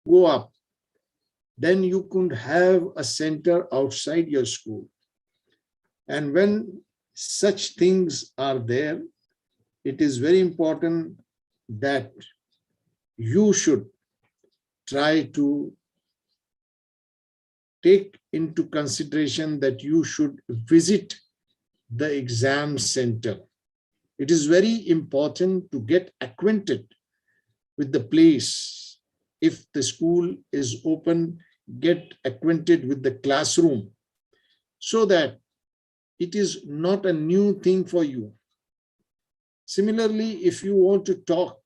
go up, then you could have a center outside your school. And when such things are there, it is very important that you should try to take into consideration that you should visit the exam center. It is very important to get acquainted with the place. If the school is open, get acquainted with the classroom so that it is not a new thing for you. Similarly, if you want to talk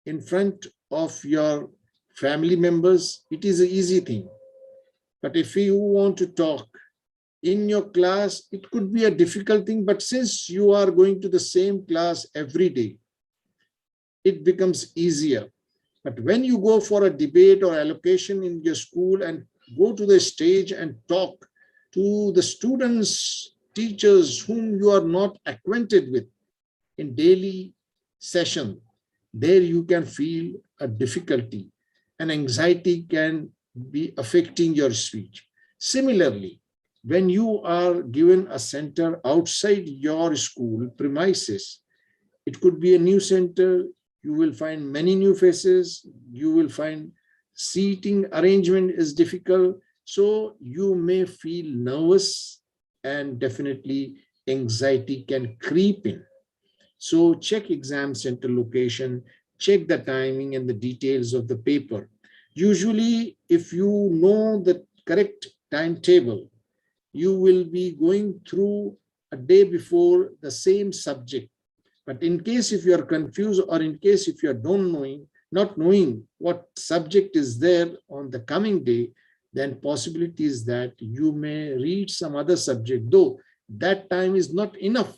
in front of your family members, it is an easy thing. But if you want to talk in your class, it could be a difficult thing. But since you are going to the same class every day, it becomes easier. But when you go for a debate or allocation in your school and go to the stage and talk to the students, teachers whom you are not acquainted with in daily session, there you can feel a difficulty and anxiety can be affecting your speech. Similarly, when you are given a center outside your school premises, it could be a new center, you will find many new faces, you will find seating arrangement is difficult, so you may feel nervous and definitely anxiety can creep in. So check exam center location, check the timing and the details of the paper. Usually, if you know the correct timetable, you will be going through a day before the same subject. But in case if you are confused or in case if you are not knowing what subject is there on the coming day, then possibility is that you may read some other subject, though that time is not enough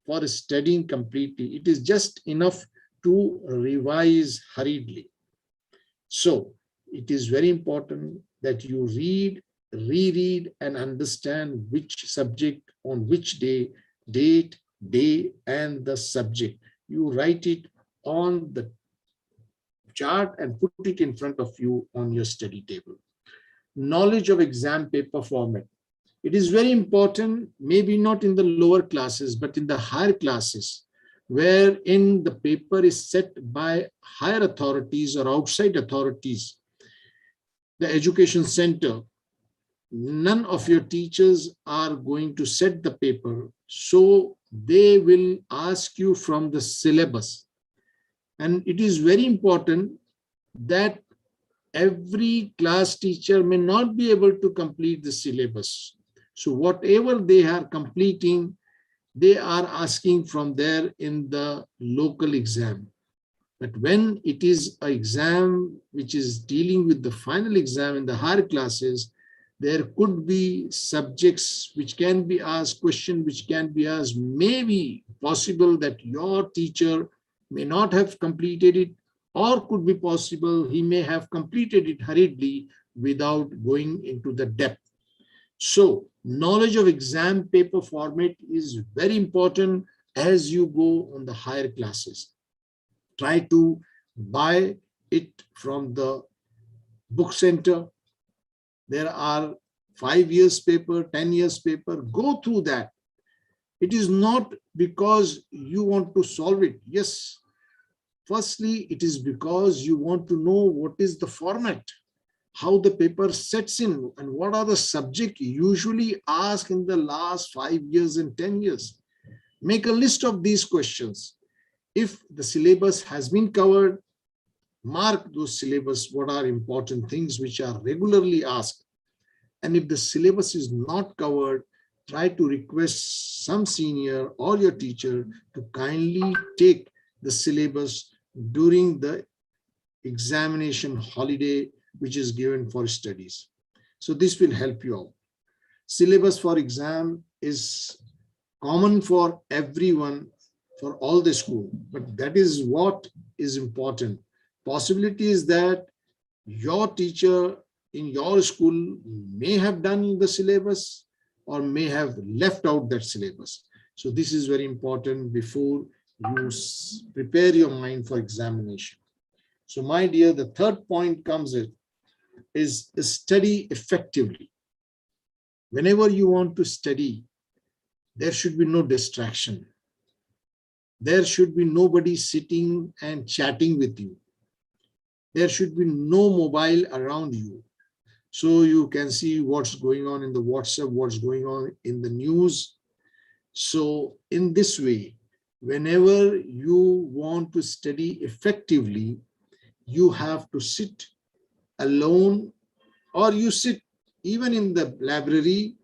for studying completely. It is just enough to revise hurriedly. So it is very important that you read, reread, and understand which subject on which day, date, day, and the subject. You write it on the chart and put it in front of you on your study table. Knowledge of exam paper format. It is very important, maybe not in the lower classes, but in the higher classes, wherein the paper is set by higher authorities or outside authorities. The education center, none of your teachers are going to set the paper, so they will ask you from the syllabus. And it is very important that every class teacher may not be able to complete the syllabus. So whatever they are completing, they are asking from there in the local exam. But when it is an exam which is dealing with the final exam in the higher classes, there could be subjects which can be asked, questions which can be asked. Maybe possible that your teacher may not have completed it, or could be possible he may have completed it hurriedly without going into the depth. So knowledge of exam paper format is very important as you go on the higher classes. Try to buy it from the book center. There are 5 years paper, 10 years paper. Go through that. It is not because you want to solve it. Yes, firstly, it is because you want to know what is the format, how the paper sets in, and what are the subjects usually asked in the last 5 years and 10 years. Make a list of these questions. If the syllabus has been covered, mark those syllabus, what are important things which are regularly asked. And if the syllabus is not covered, try to request some senior or your teacher to kindly take the syllabus during the examination holiday which is given for studies. So this will help you out. Syllabus for exam is common for everyone, for all the school, but that is what is important. Possibility is that your teacher in your school may have done the syllabus or may have left out that syllabus. So this is very important before you prepare your mind for examination. So my dear, the third point comes in is study effectively. Whenever you want to study, there should be no distraction. There should be nobody sitting and chatting with you. There should be no mobile around you. So you can see what's going on in the WhatsApp, what's going on in the news. So in this way, whenever you want to study effectively, you have to sit alone, or you sit even in the library,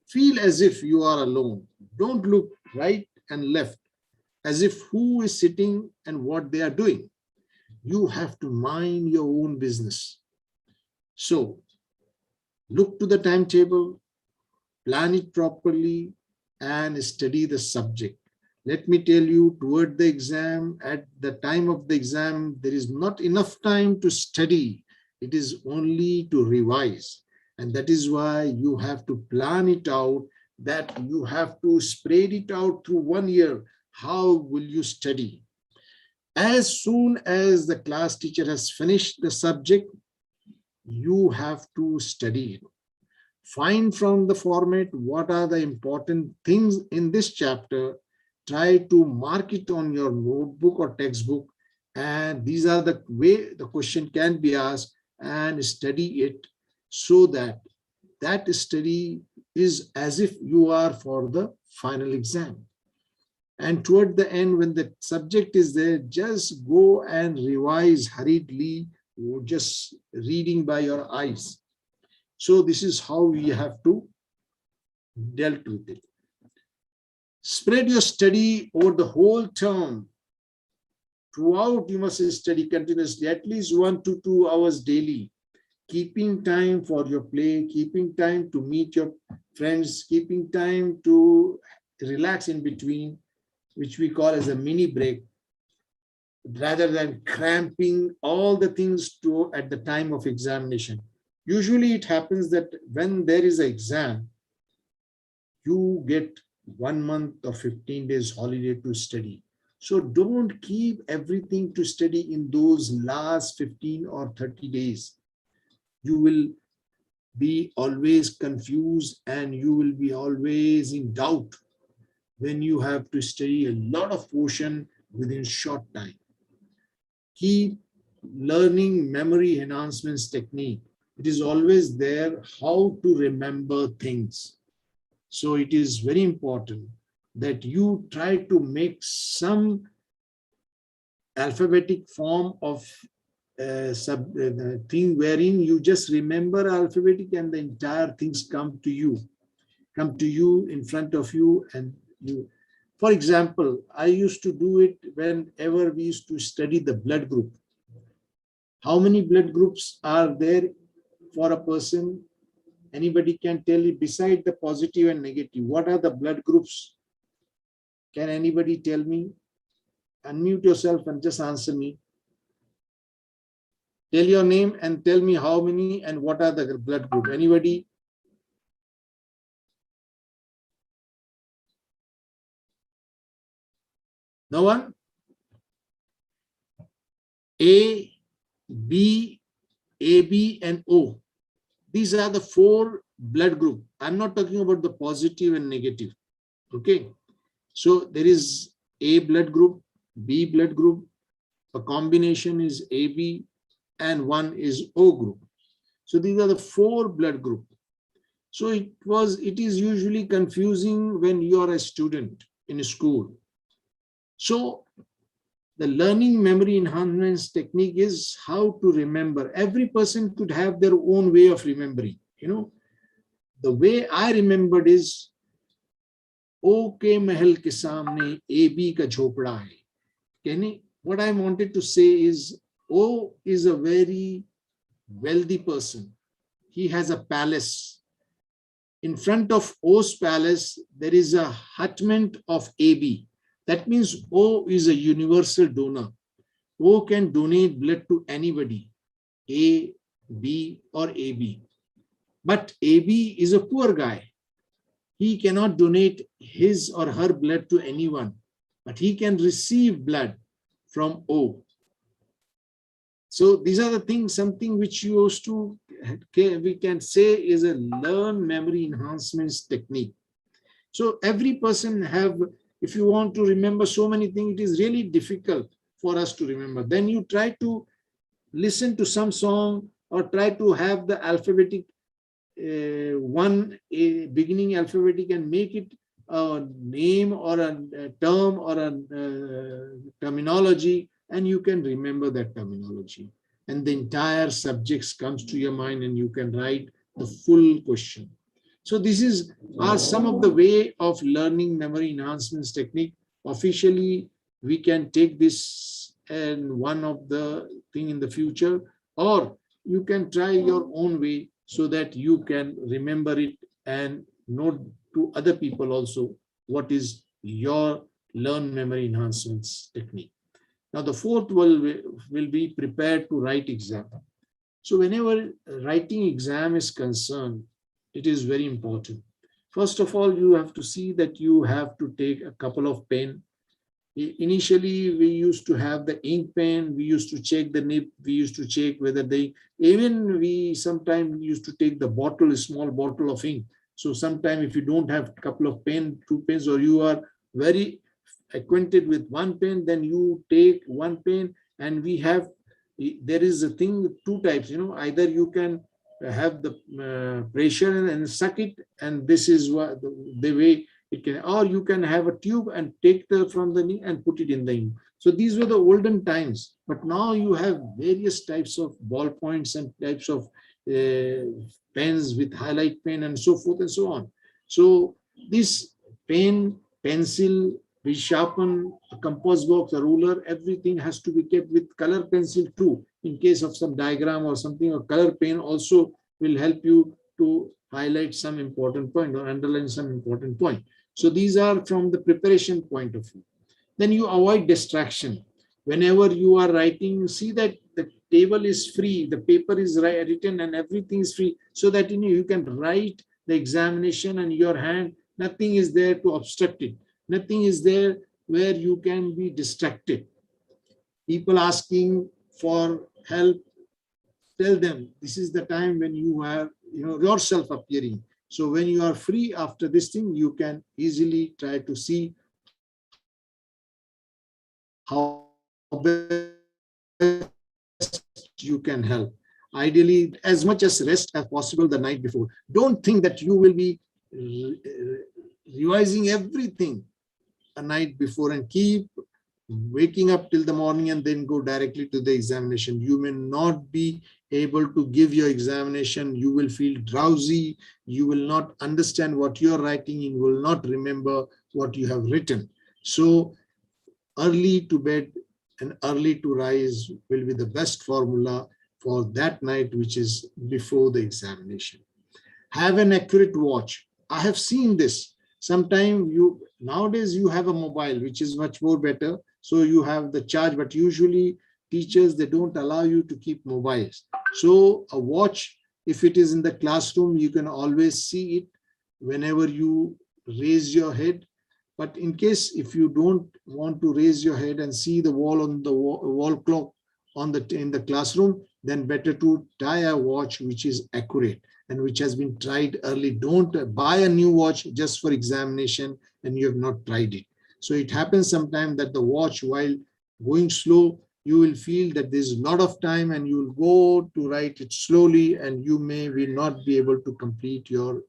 feel as if you are alone. Don't look right and left as if who is sitting and what they are doing. You have to mind your own business. So look to the timetable, plan it properly, and study the subject. Let me tell you, toward the exam, at the time of the exam, there is not enough time to study. It is only to revise. And that is why you have to plan it out, that you have to spread it out through 1 year. How will you study? As soon as the class teacher has finished the subject, you have to study it. Find from the format what are the important things in this chapter. Try to mark it on your notebook or textbook. And these are the way the question can be asked, and study it so that that study is as if you are for the final exam. And toward the end, when the subject is there, just go and revise hurriedly, just reading by your eyes. So this is how we have to deal with it. Spread your study over the whole term. Throughout, you must study continuously, at least 1 to 2 hours daily, keeping time for your play, keeping time to meet your friends, keeping time to relax in between, which we call as a mini break, rather than cramping all the things to at the time of examination. Usually it happens that when there is an exam, you get 1 month or 15 days holiday to study. So don't keep everything to study in those last 15 or 30 days. You will be always confused and you will be always in doubt when you have to study a lot of portion within short time. Keep learning memory enhancements technique. It is always there how to remember things. So it is very important that you try to make some alphabetic form of thing wherein you just remember alphabetic and the entire things come to you in front of you. And you, for example, I used to do it whenever we used to study the blood group. How many blood groups are there for a person? Anybody can tell you, beside the positive and negative, what are the blood groups? Can anybody tell me? Unmute yourself and just answer me. Tell your name and tell me how many and what are the blood group. Anybody? No one? A, B, AB, and O. These are the 4 blood group. I'm not talking about the positive and negative. Okay. So there is A blood group, B blood group, a combination is AB, and one is O group. So these are the 4 blood group. So it is usually confusing when you are a student in a school. So the learning memory enhancement technique is how to remember. Every person could have their own way of remembering. The way I remembered is, O के महल के सामने AB का झोपड़ा है. What I wanted to say is, O is a very wealthy person. He has a palace. In front of O's palace, there is a hutment of AB. That means O is a universal donor. O can donate blood to anybody, A, B, or AB. But AB is a poor guy. He cannot donate his or her blood to anyone, but he can receive blood from O. So these are the things, something which you used to, we can say is a learn memory enhancements technique. So every person have, if you want to remember so many things, it is really difficult for us to remember. Then you try to listen to some song or try to have the alphabetic one beginning alphabetic and make it a name or a term or a terminology, and you can remember that terminology, and the entire subjects comes to your mind and you can write the full question. So this is are some of the way of learning memory enhancements technique. Officially, we can take this and one of the thing in the future, or you can try your own way so that you can remember it and note to other people also what is your learn memory enhancements technique. Now the fourth will be prepared to write exam. So whenever writing exam is concerned, it is very important. First of all, you have to see that you have to take a couple of pen. Initially, we used to have the ink pen. We used to check the nib. We used to check whether they, even we sometimes used to take the bottle, a small bottle of ink. So sometimes if you don't have a couple of pen, two pens, or you are very acquainted with one pen, then you take one pen. And we have, there is a thing, two types, either you can have the pressure and suck it, and this is what the way it can, or you can have a tube and take the from the knee and put it in the ink. So these were the olden times, but now you have various types of ballpoints and types of pens with highlight pen and so forth and so on. So this pen, pencil, we sharpen, a compass box, a ruler, everything has to be kept with color pencil too. In case of some diagram or something, a color pen also will help you to highlight some important point or underline some important point. So these are from the preparation point of view. Then you avoid distraction. Whenever you are writing, see that the table is free, the paper is written and everything is free, so that you can write the examination and your hand, nothing is there to obstruct it. Nothing is there where you can be distracted. People asking for help, tell them this is the time when you are, yourself appearing. So when you are free after this thing, you can easily try to see how best you can help. Ideally, as much as rest as possible the night before. Don't think that you will be revising everything a night before and keep waking up till the morning and then go directly to the examination. You may not be able to give your examination. You will feel drowsy. You will not understand what you're writing. You will not remember what you have written. So early to bed and early to rise will be the best formula for that night, which is before the examination. Have an accurate watch. I have seen this. Sometimes nowadays you have a mobile, which is much more better. So you have the charge, but usually teachers, they don't allow you to keep mobiles. So a watch, if it is in the classroom, you can always see it whenever you raise your head. But in case if you don't want to raise your head and see the wall on the wall clock in the classroom, then better to tie a watch which is accurate and which has been tried early. Don't buy a new watch just for examination and you have not tried it. So it happens sometimes that the watch, while going slow, you will feel that there's a lot of time and you will go to write it slowly and you will not be able to complete your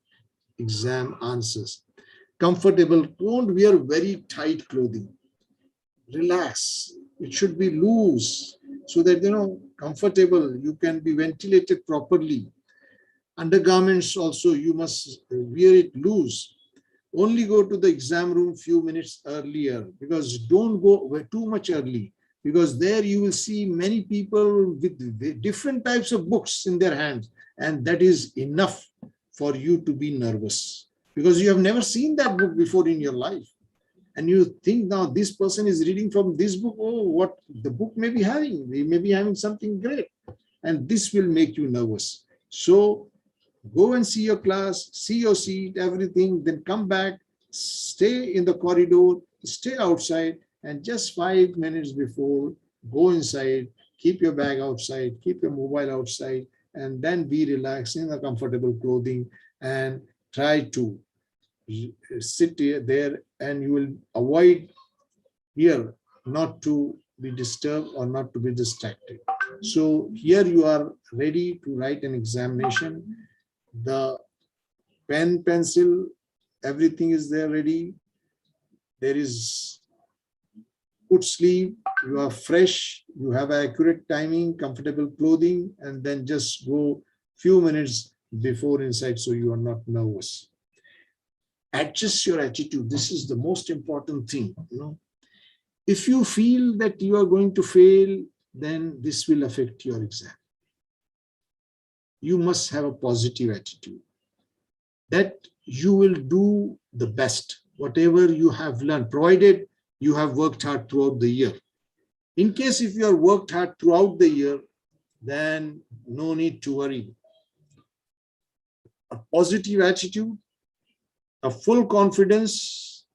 exam answers. Comfortable, don't wear very tight clothing. Relax. It should be loose so that, comfortable, you can be ventilated properly. Undergarments also, you must wear it loose. Only go to the exam room few minutes earlier, because don't go too much early, because there you will see many people with different types of books in their hands, and that is enough for you to be nervous, because you have never seen that book before in your life. And you think now this person is reading from this book, oh, what the book may be having, they may be having something great, and this will make you nervous. So go and see your class, see your seat, everything, then come back, stay in the corridor, stay outside, and just 5 minutes before, go inside, keep your bag outside, keep your mobile outside, and then be relaxed in a comfortable clothing and try to sit there, and you will avoid here not to be disturbed or not to be distracted. So here you are ready to write an examination. The pen, pencil, everything is there ready. There is good sleep, you are fresh, you have accurate timing, comfortable clothing, and then just go few minutes before inside so you are not nervous. Adjust your attitude. This is the most important thing. If you feel that you are going to fail, then this will affect your exam. You must have a positive attitude that you will do the best, whatever you have learned, provided you have worked hard throughout the year. In case if you have worked hard throughout the year, then no need to worry. A positive attitude, a full confidence,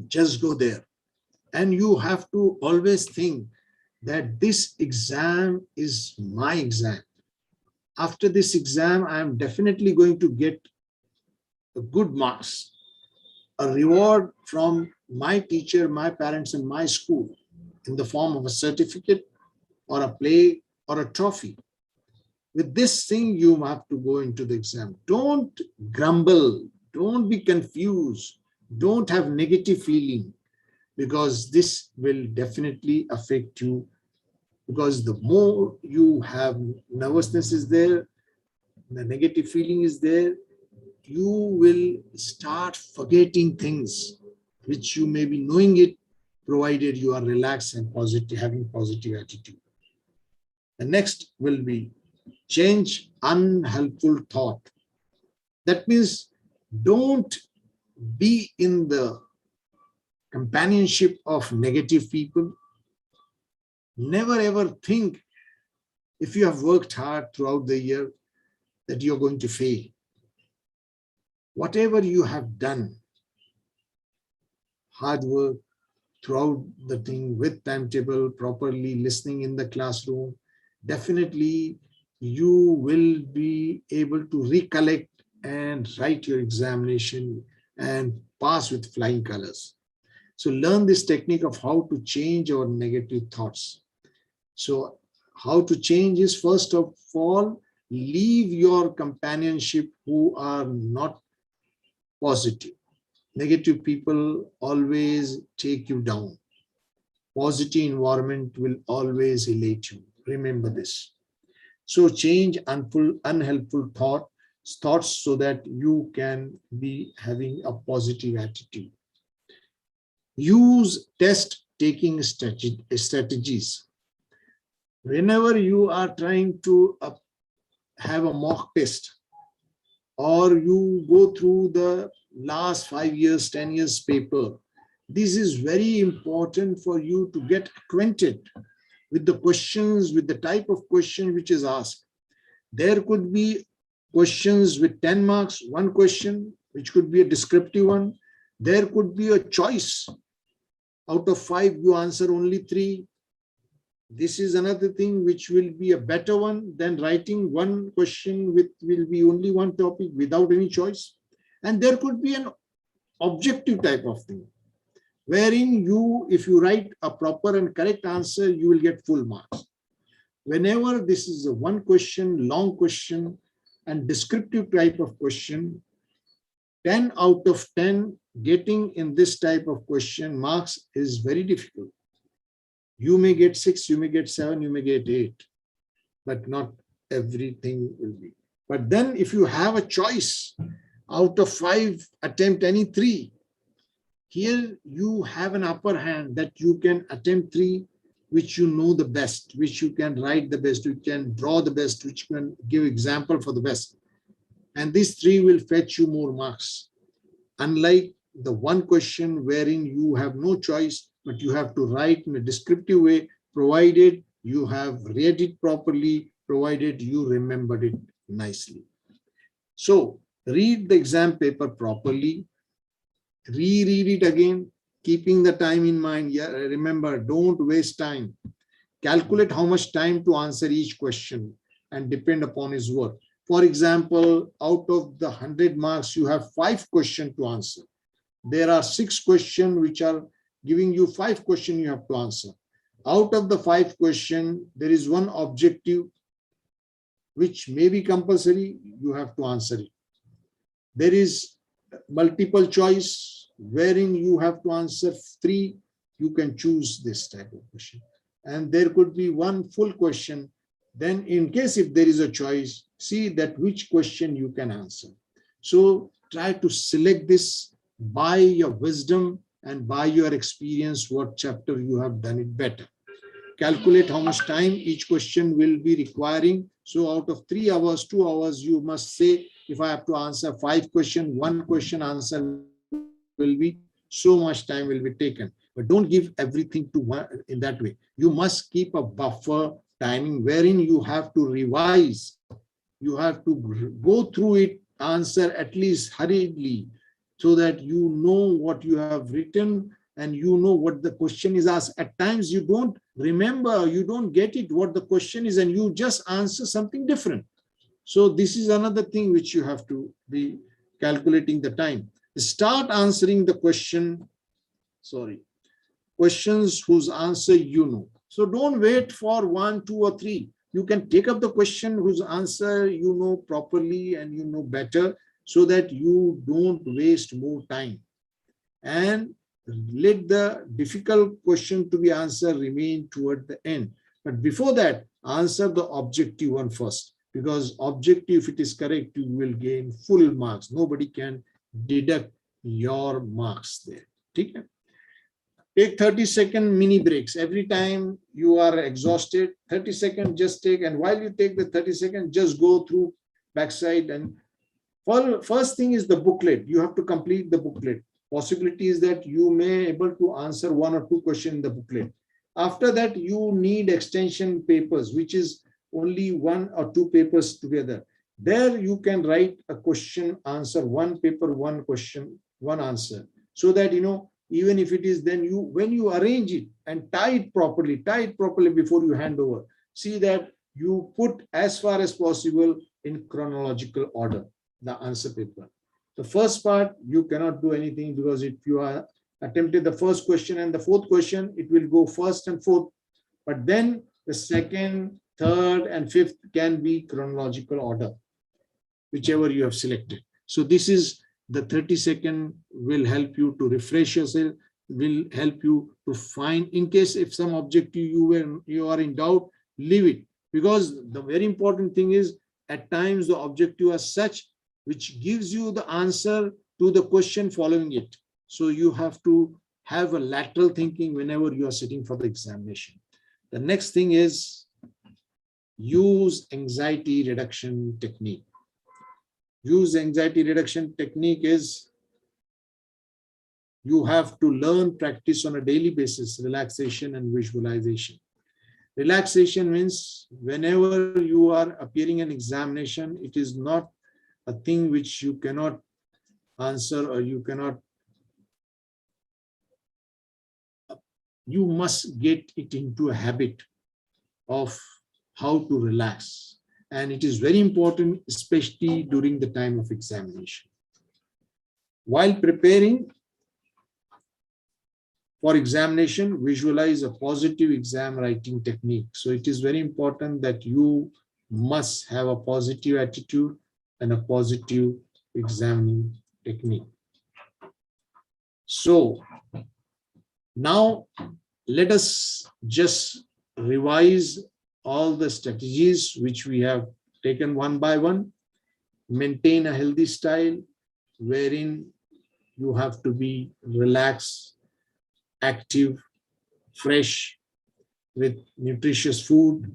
just go there. And you have to always think that this exam is my exam. After this exam, I am definitely going to get a good marks, a reward from my teacher, my parents, and my school in the form of a certificate or a play or a trophy. With this thing, you have to go into the exam. Don't grumble. Don't be confused. Don't have negative feeling, because this will definitely affect you. Because the more you have nervousness is there, the negative feeling is there, you will start forgetting things which you may be knowing it, provided you are relaxed and positive, having positive attitude. The next will be change unhelpful thought. That means don't be in the companionship of negative people. Never ever think, if you have worked hard throughout the year, that you're going to fail. Whatever you have done, hard work throughout the thing, with timetable, properly listening in the classroom, definitely you will be able to recollect and write your examination and pass with flying colors. So learn this technique of how to change our negative thoughts. So how to change is, first of all, leave your companionship who are not positive. Negative people always take you down. Positive environment will always elate you. Remember this. So change unhelpful thoughts so that you can be having a positive attitude. Use test-taking strategies. Whenever you are trying to have a mock test, or you go through the last 5 years, 10 years paper, this is very important for you to get acquainted with the questions, with the type of question which is asked. There could be questions with 10 marks, one question, which could be a descriptive one. There could be a choice. Out of 5, you answer only 3. This is another thing which will be a better one than writing one question with will be only one topic without any choice. And there could be an objective type of thing, wherein you, if you write a proper and correct answer, you will get full marks. Whenever this is a one question, long question, and descriptive type of question, 10 out of 10 getting in this type of question marks is very difficult. You may get 6, you may get 7, you may get 8, but not everything will be. But then if you have a choice, out of 5, attempt any 3. Here you have an upper hand that you can attempt 3, which you know the best, which you can write the best, you can draw the best, which you can give example for the best. And these 3 will fetch you more marks. Unlike the one question wherein you have no choice, but you have to write in a descriptive way, provided you have read it properly, provided you remembered it nicely. So read the exam paper properly, reread it again, keeping the time in mind. Yeah, remember, don't waste time. calculate how much time to answer each question and depend upon his work. For example, out of the 100 marks, you have 5 questions to answer. There are 6 questions which are giving you 5 questions you have to answer. Out of the 5 questions, there is one objective which may be compulsory, you have to answer it. There is multiple choice wherein you have to answer 3, you can choose this type of question. And there could be one full question. Then in case if there is a choice, see that which question you can answer. So try to select this by your wisdom and by your experience, what chapter you have done it better. Calculate how much time each question will be requiring. So out of 3 hours, 2 hours, you must say, if I have to answer 5 questions, 1 question answer will be so much time will be taken. But don't give everything to one in that way. You must keep a buffer timing wherein you have to revise. You have to go through it, answer at least hurriedly, so that you know what you have written and you know what the question is asked. At times you don't remember, you don't get it what the question is, and you just answer something different. So this is another thing which you have to be calculating the time. Start answering the questions whose answer you know. So don't wait for 1, 2, or 3. You can take up the question whose answer you know properly and you know better, so that you don't waste more time. And let the difficult question to be answered remain toward the end. But before that, answer the objective one first, because objective, if it is correct, you will gain full marks. Nobody can deduct your marks there. Okay? Take 30-second mini breaks. Every time you are exhausted, 30 seconds just take, and while you take the 30 seconds, just go through backside. And first thing is the booklet. You have to complete the booklet. Possibility is that you may able to answer 1 or 2 questions in the booklet. After that, you need extension papers, which is only 1 or 2 papers together. There you can write a question, answer, 1 paper, 1 question, 1 answer, so that, you know, even if it is, then when you arrange it and tie it properly before you hand over, see that you put as far as possible in chronological order the answer paper. The first part, you cannot do anything, because if you are attempted the first question and the 4th question, it will go first and 4th. But then the 2nd, 3rd, and 5th can be chronological order, whichever you have selected. So this is the 30-second will help you to refresh yourself, will help you to find, in case if some objective you are in doubt, leave it. Because the very important thing is, at times the objective are such which gives you the answer to the question following it. So you have to have a lateral thinking whenever you are sitting for the examination. The next thing is use anxiety reduction technique. Use anxiety reduction technique is you have to learn, practice on a daily basis, relaxation and visualization. Relaxation means whenever you are appearing an examination, it is not a thing which you cannot answer, or you must get it into a habit of how to relax. And it is very important, especially during the time of examination. While preparing for examination, visualize a positive exam writing technique. So it is very important that you must have a positive attitude and a positive examining technique. So now let us just revise all the strategies which we have taken one by one. Maintain a healthy style wherein you have to be relaxed, active, fresh, with nutritious food,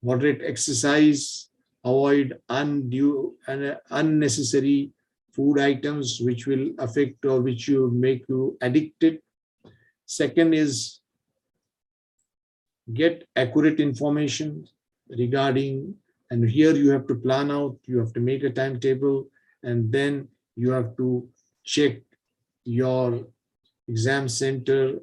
moderate exercise, avoid undue and unnecessary food items which will affect or which will make you addicted. Second is get accurate information regarding, and here you have to plan out, you have to make a timetable, and then you have to check your exam center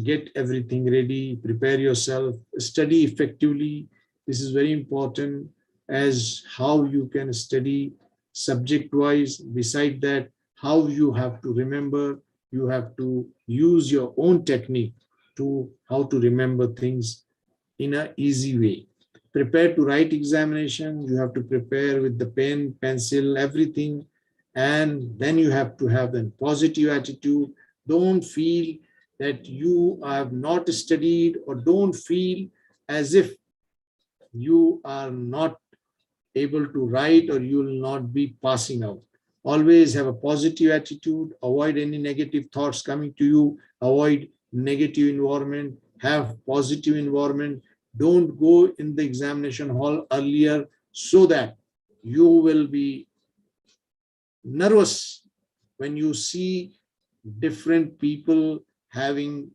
get everything ready, prepare yourself, study effectively. This is very important, as how you can study subject wise. Beside that, how you have to remember, you have to use your own technique to how to remember things in an easy way. Prepare to write examination, you have to prepare with the pen, pencil, everything. And then you have to have a positive attitude. Don't feel that you have not studied, or don't feel as if you are not able to write or you will not be passing out. Always have a positive attitude, avoid any negative thoughts coming to you, avoid negative environment, have positive environment. Don't go in the examination hall earlier, so that you will be nervous when you see different people having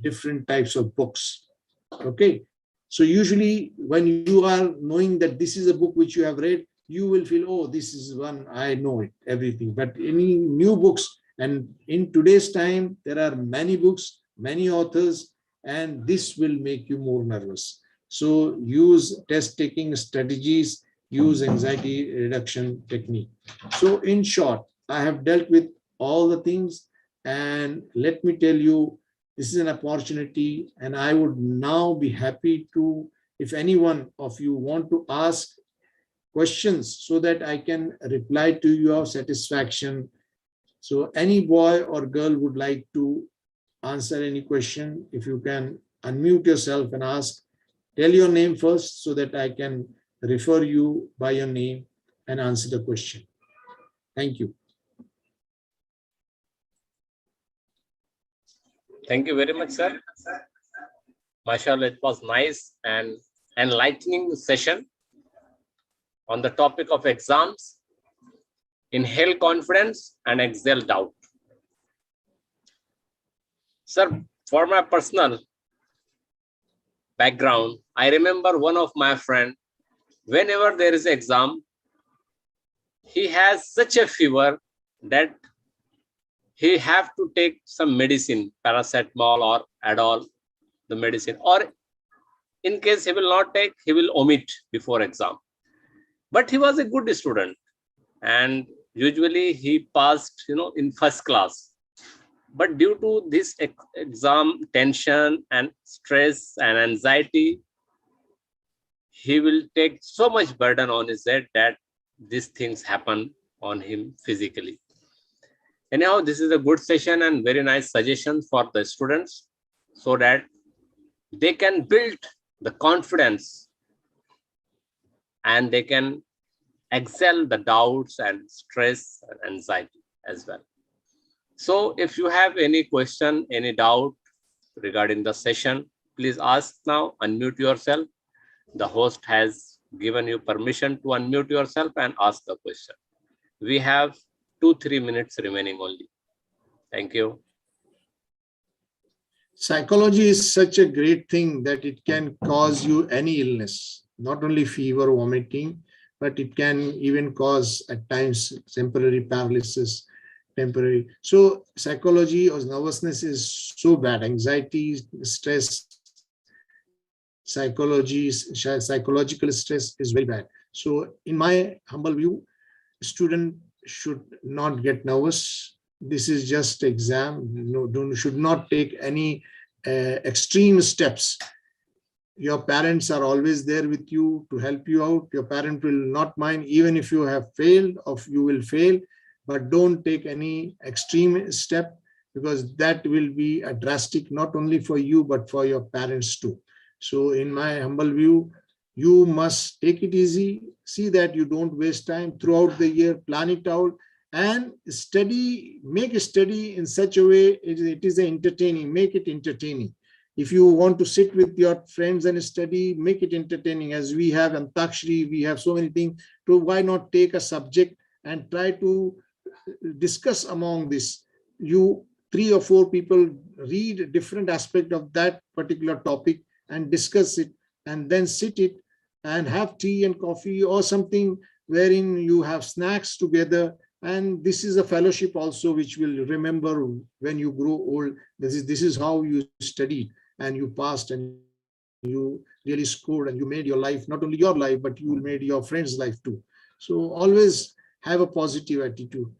different types of books. Okay, so usually when you are knowing that this is a book which you have read, you will feel, oh, this is one, I know it, everything. But any new books, and in today's time, there are many books, many authors, and this will make you more nervous. So use test taking strategies, use anxiety reduction technique. So in short, I have dealt with all the things, and let me tell you, this is an opportunity, and I would now be happy to, if any one of you want to ask questions so that I can reply to your satisfaction. So any boy or girl would like to answer any question, if you can unmute yourself and ask. Tell your name first so that I can refer you by your name and answer the question. Thank you. Thank you very much, sir. Mashallah, it was nice and enlightening session on the topic of exams. Inhale confidence and exhale doubt. Sir, for my personal background, I remember one of my friend, whenever there is exam, he has such a fever that he have to take some medicine, paracetamol or Adol, the medicine, or in case he will not take, he will omit before exam. But he was a good student, and usually he passed, in first class. But due to this exam tension and stress and anxiety, he will take so much burden on his head that these things happen on him physically. Anyhow, this is a good session and very nice suggestions for the students, so that they can build the confidence and they can excel the doubts and stress and anxiety as well. So if you have any question, any doubt regarding the session, please ask now, unmute yourself. The host has given you permission to unmute yourself and ask the question. We have 2-3 minutes remaining only. Thank you. Psychology is such a great thing that it can cause you any illness, not only fever, vomiting, but it can even cause at times temporary paralysis, temporary. So psychology or nervousness is so bad. Anxiety, stress, psychological stress is very bad. So in my humble view, student should not get nervous. This is just exam. Should not take any extreme steps. Your parents are always there with you to help you out. Your parent will not mind even if you have failed or you will fail, but don't take any extreme step, because that will be a drastic not only for you but for your parents too. So in my humble view, you must take it easy, see that you don't waste time throughout the year, plan it out, and study, make a study in such a way it is entertaining, make it entertaining. If you want to sit with your friends and study, make it entertaining. As we have Antakshari, we have so many things. So why not take a subject and try to discuss among this? You 3 or 4 people read a different aspect of that particular topic and discuss it, and then sit it and have tea and coffee or something wherein you have snacks together And this is a fellowship also which will remember when you grow old. This is how you studied and you passed and you really scored and you made your life, not only your life, but you made your friend's life too. So always have a positive attitude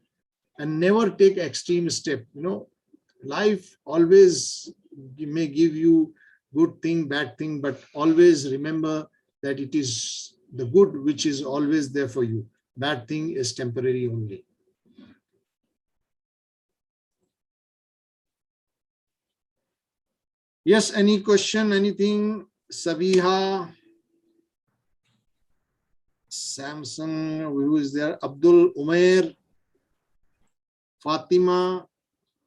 and never take extreme step. Life always may give you good thing, bad thing, but always remember that it is the good which is always there for you. Bad thing is temporary only. Yes, any question, anything? Sabiha, Samson, who is there? Abdul Umair, Fatima,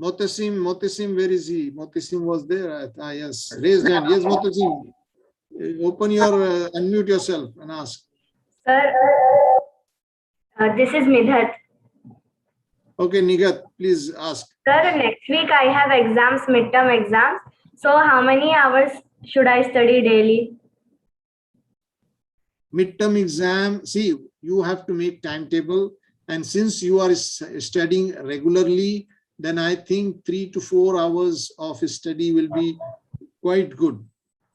Motasim, where is he? Motasim was there. Yes, raised hand. Yes, Motasim, open your, unmute yourself and ask. Sir, this is Midhat. Okay, Nigat, please ask. Sir, next week I have exams, midterm exams. So how many hours should I study daily? Midterm exam, see, you have to make timetable, and since you are studying regularly, then I think 3 to 4 hours of study will be quite good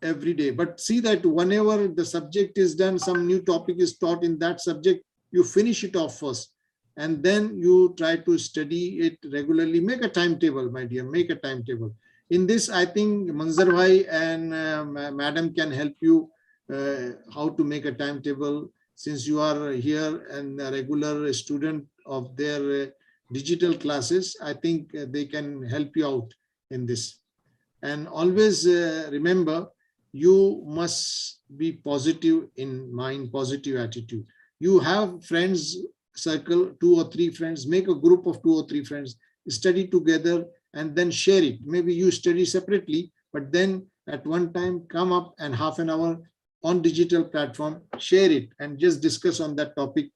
every day. But see that whenever the subject is done, some new topic is taught in that subject, you finish it off first and then you try to study it regularly. Make a timetable, my dear, make a timetable. In this, I think Manzar Bhai and Madam can help you how to make a timetable, since you are here and a regular student of their digital classes. I think they can help you out in this. And always remember, you must be positive in mind, positive attitude. You have friends circle, 2 or 3 friends, make a group of 2 or 3 friends, study together and then share it. Maybe you study separately, but then at one time come up and half an hour on digital platform, share it and just discuss on that topic,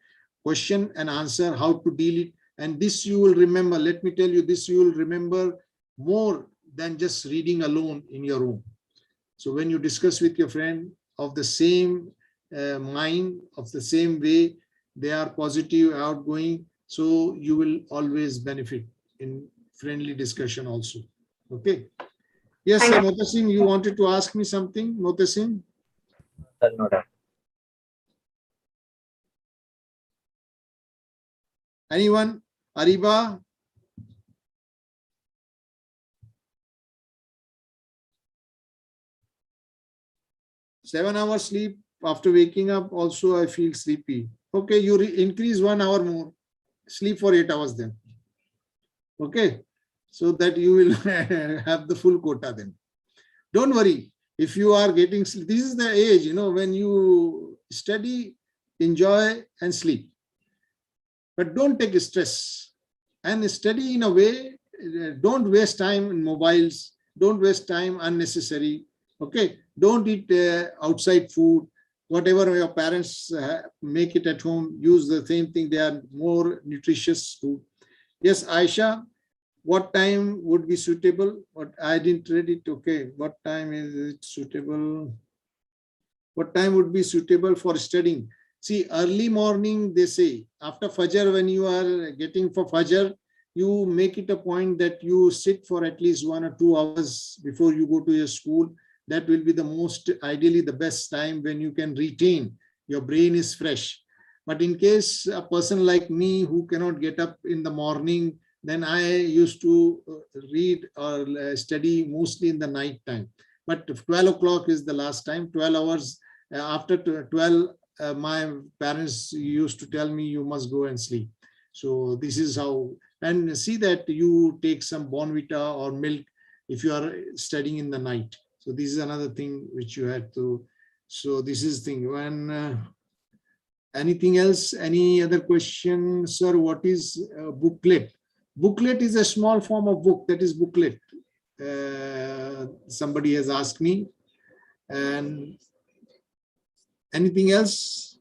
question and answer, how to deal it. And this you will remember, let me tell you, this you will remember more than just reading alone in your room. So when you discuss with your friend of the same mind, of the same way, they are positive, outgoing, so you will always benefit in friendly discussion also. Okay. Yes, Motasim, you wanted to ask me something, Motasim? No doubt. Anyone? Ariba? Seven hours sleep after waking up, also I feel sleepy. Okay, you increase 1 hour more, sleep for 8 hours then. Okay, so that you will have the full quota then. Don't worry, if you are getting sleep, this is the age, when you study, enjoy and sleep. But don't take stress and study in a way, don't waste time in mobiles, don't waste time unnecessary. Okay, don't eat outside food. Whatever your parents make it at home, use the same thing. They are more nutritious food. Yes, Aisha, what time would be suitable? What I didn't read it. Okay, what time is it suitable? What time would be suitable for studying? See, early morning, they say, after Fajr, when you are getting for Fajr, you make it a point that you sit for at least 1 or 2 hours before you go to your school. That will be the most, ideally the best time when you can retain, your brain is fresh. But in case a person like me who cannot get up in the morning, then I used to read or study mostly in the night time. But 12 o'clock is the last time, 12 hours. After 12, my parents used to tell me you must go and sleep. So this is how, and see that you take some Bonvita or milk if you are studying in the night. So this is another thing which you had to, so this is thing. When anything else, any other question? Sir, what is booklet? Booklet is a small form of book, that is booklet. Somebody has asked me. And anything else?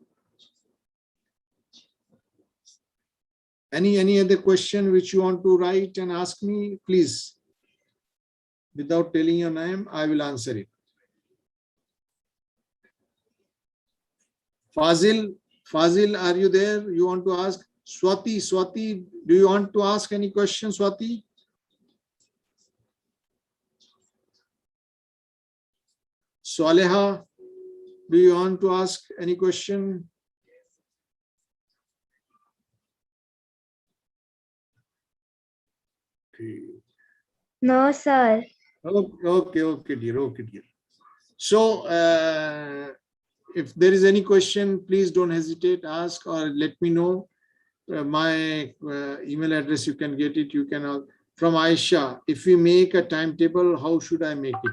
Any other question which you want to write and ask me, please. Without telling your name, I will answer it. Fazil, are you there? You want to ask? Swati, do you want to ask any question, Swati? Swaleha, do you want to ask any question? No, sir. Okay, dear. So, if there is any question, please don't hesitate, ask or let me know. My email address, you can get it. You can from Aisha. If we make a timetable, how should I make it?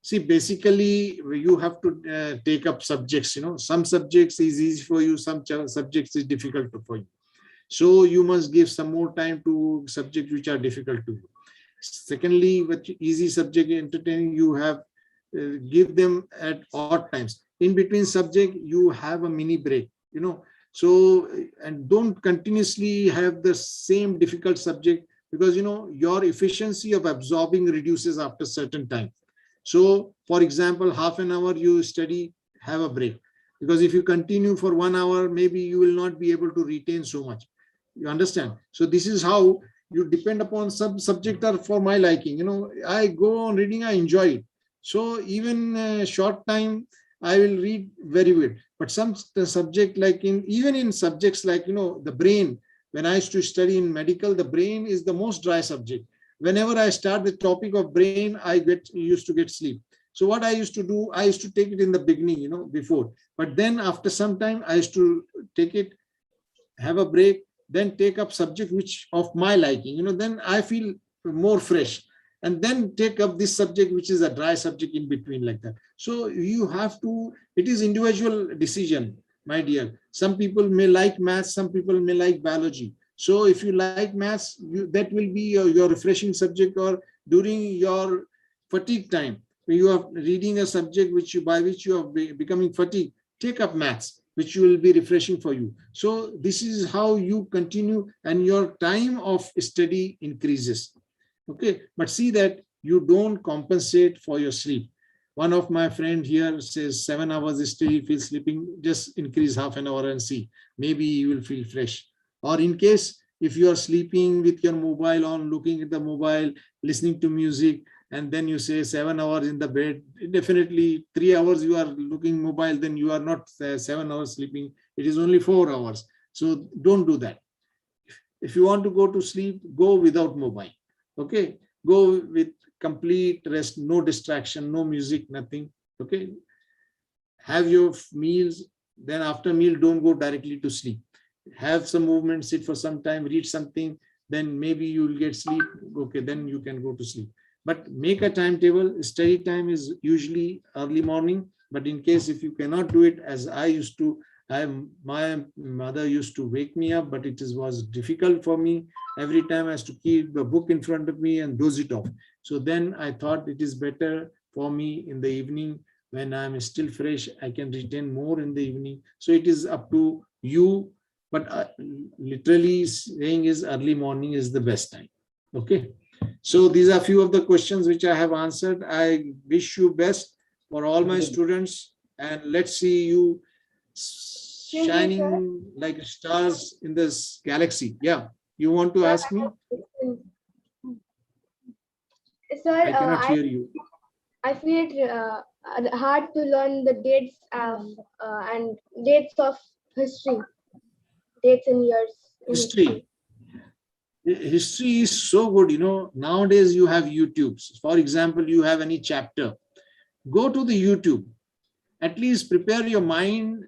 See, basically, you have to take up subjects. Some subjects is easy for you, some subjects is difficult for you. So you must give some more time to subjects which are difficult to you. Secondly, with easy subject entertaining, you have give them at odd times. In between subject, you have a mini break. So, and don't continuously have the same difficult subject, because your efficiency of absorbing reduces after certain time. So, for example, half an hour you study, have a break, because if you continue for 1 hour, maybe you will not be able to retain so much. You understand? So this is how you depend upon some subject are for my liking. I go on reading, I enjoy it. So even short time, I will read very well. But some subject, like even in subjects like the brain, when I used to study in medical, the brain is the most dry subject. Whenever I start the topic of brain, I used to get sleep. So what I used to do, I used to take it in the beginning, before. But then after some time, I used to take it, have a break, then take up subject which of my liking, then I feel more fresh, and then take up this subject which is a dry subject in between, like that. So you have to, it is individual decision, my dear. Some people may like maths, some people may like biology. So if you like maths, that will be your refreshing subject, or during your fatigue time, when you are reading a subject by which you are becoming fatigued, take up maths, which will be refreshing for you. So this is how you continue, and your time of study increases. Okay, but see that you don't compensate for your sleep. One of my friend here says 7 hours study, feel sleeping, just increase half an hour and see, maybe you will feel fresh. Or in case if you are sleeping with your mobile on, looking at the mobile, listening to music, and then you say 7 hours in the bed, definitely 3 hours you are looking mobile, then you are not 7 hours sleeping, it is only 4 hours. So don't do that. If you want to go to sleep, go without mobile. Okay, go with complete rest, no distraction, no music, nothing. Okay, have your meals, then after meal, don't go directly to sleep. Have some movement, sit for some time, read something, then maybe you will get sleep. Okay, then you can go to sleep. But make a timetable. Study time is usually early morning, but in case if you cannot do it, as I used to, my mother used to wake me up, but it was difficult for me. Every time I used to keep the book in front of me and doze it off. So then I thought it is better for me in the evening, when I'm still fresh, I can retain more in the evening. So it is up to you, but literally saying is early morning is the best time. Okay. So these are few of the questions which I have answered. I wish you best for all my students, and let's see you shining like stars in this galaxy. Yeah, you want to ask me? Sir, I cannot hear you. I feel it hard to learn the dates of and dates of history, dates and years. History. History is so good, nowadays you have YouTubes. For example, you have any chapter, go to the YouTube, at least prepare your mind,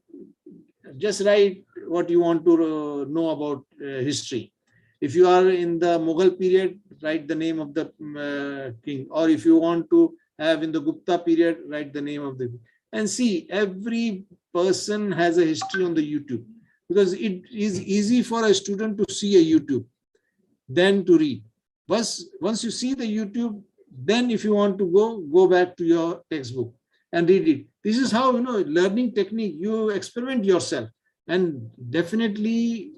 just write what you want to know about history. If you are in the Mughal period, write the name of the king, or if you want to have in the Gupta period, write the name of the, and see, every person has a history on the YouTube, because it is easy for a student to see a YouTube than to read. Once you see the YouTube, then if you want to go back to your textbook and read it. This is how, learning technique, you experiment yourself, and definitely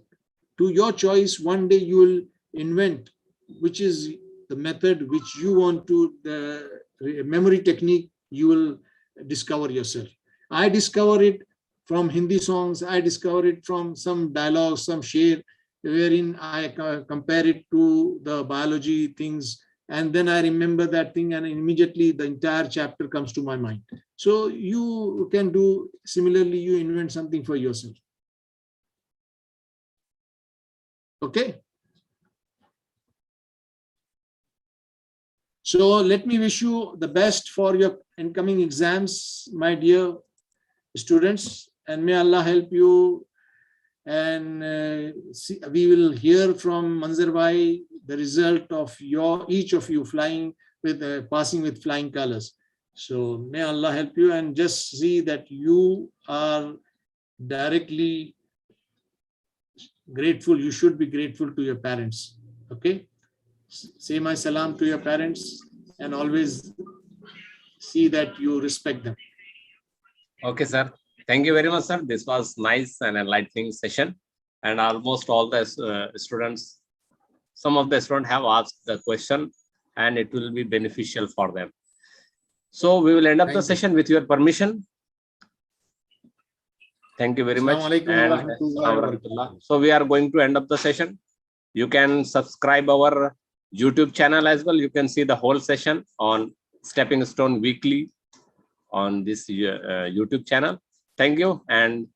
to your choice, one day you will invent which is the method which you want to, the memory technique you will discover yourself. I discover it from Hindi songs, I discover it from some dialogues, some share, wherein I compare it to the biology things, and then I remember that thing, and immediately the entire chapter comes to my mind. So you can do similarly, you invent something for yourself. Okay. So let me wish you the best for your incoming exams, my dear students, and may Allah help you. And we will hear from Manzar Bhai the result of each of you flying with passing with flying colors. So may Allah help you, and just see that you are directly grateful. You should be grateful to your parents. Okay. Say my salam to your parents, and always see that you respect them. Okay, sir. Thank you very much, sir. This was nice and enlightening session. And almost all the students, some of the students have asked the question, and it will be beneficial for them. So we will end up the Thank you. session with your permission. Thank you very much. Assalamu alaikum And wa rahmatullahi wa barakatuh. so we are going to end up the session. You can subscribe our YouTube channel as well. You can see the whole session on Stepping Stone Weekly on this YouTube channel. Thank you, and